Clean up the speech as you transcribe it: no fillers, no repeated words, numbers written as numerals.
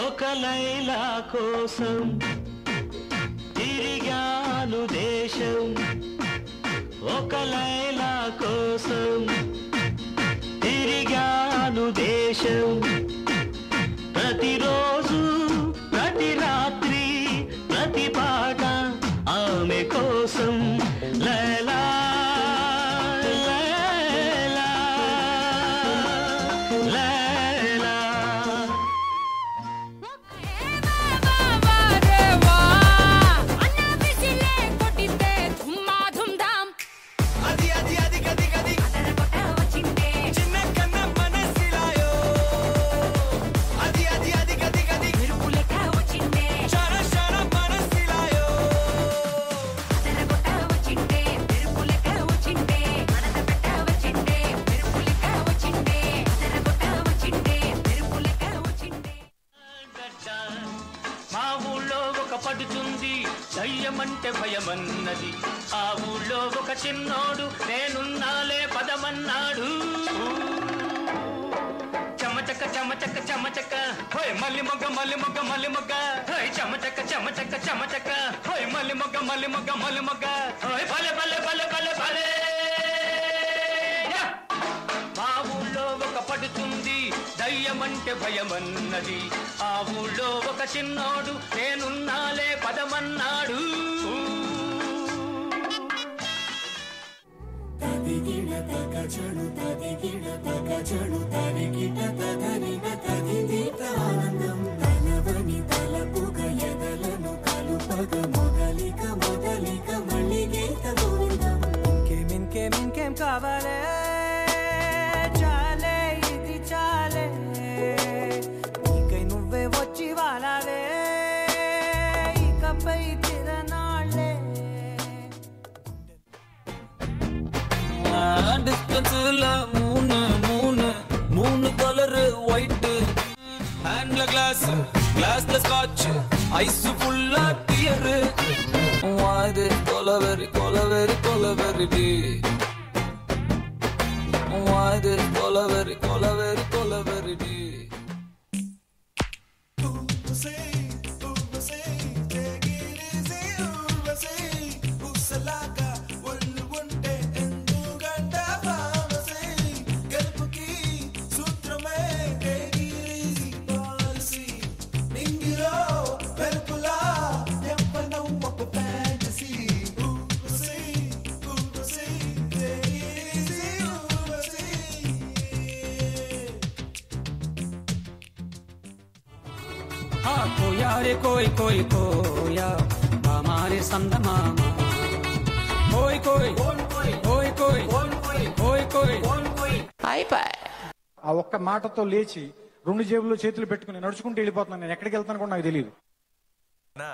ఒక లైలా కోసం తిరిగాను దేశం, ఒక లైలా కోసం తిరిగాను దేశం. ప్రతిరోజు ప్రతి రాత్రి ప్రతి పాట ఆమె కోసం. లైలా లైలా లైలా. మా ఊళ్ళో ఒక పడుతుంది దయ్యమంటే భయమన్నది, ఆ ఊళ్ళో ఒక చిన్నోడు నేనున్నాలే పదమన్నాడు. చమచక్క చమచక్క చమచక్క హోయ్ మల్లి మొగ్గ మల్లి మొగ్గ మల్లి మొగ్గ, హోయ్ చమచక్క చమచక్క చమచక్క హోయ్ మల్లి మొగ్గ మల్లి మొగ్గ మల్లి మొగ్గ, హోయ్ భలే భలే భలే భలే భలే. మా ఊళ్ళో ఒక పడుతుంది దయ్యమంటే భయమన్నది, ఆ ఊళ్ళో ఒక చిన్నోడు నేనున్నాలే పదమన్నాడు. తదిగిడ తగజడు తదిగిడ తగజడు తరిగిట తదరిన తదిదీత ఆనందం తలవని తలపుగ ఎదలను కలుపగ మొదలిక మొదలిక మళ్ళీ గీత గోవిందం. ఇంకేం కావాలే చాలే ఇది చాలే నీకై నువ్వే వచ్చి వాలాలే ఇకపై తిరనాళ్ళే. డిస్టెన్స్ల మూను కలర్ వైట్ హ్యాండ్ల గ్లాస్ల scotch ice full beer why this కొలవెరి కొలవెరి కొలవెరి వాయిదే కొలవెరి కొలవెరి కొలవెరి. कोया रे कोई कोई कोया हमारे संद मामा कोई कोई कोई कोई कोई कोई అయిపోయి. ఆ ఒక్క మాటతో లేచి రెండు జేబుల్లో చేతులు పెట్టుకుని నడుచుకుంటూ వెళ్ళిపోతున్నాను. నేను ఎక్కడికి వెళ్తాను కూడా నాకు తెలియదు. ఆ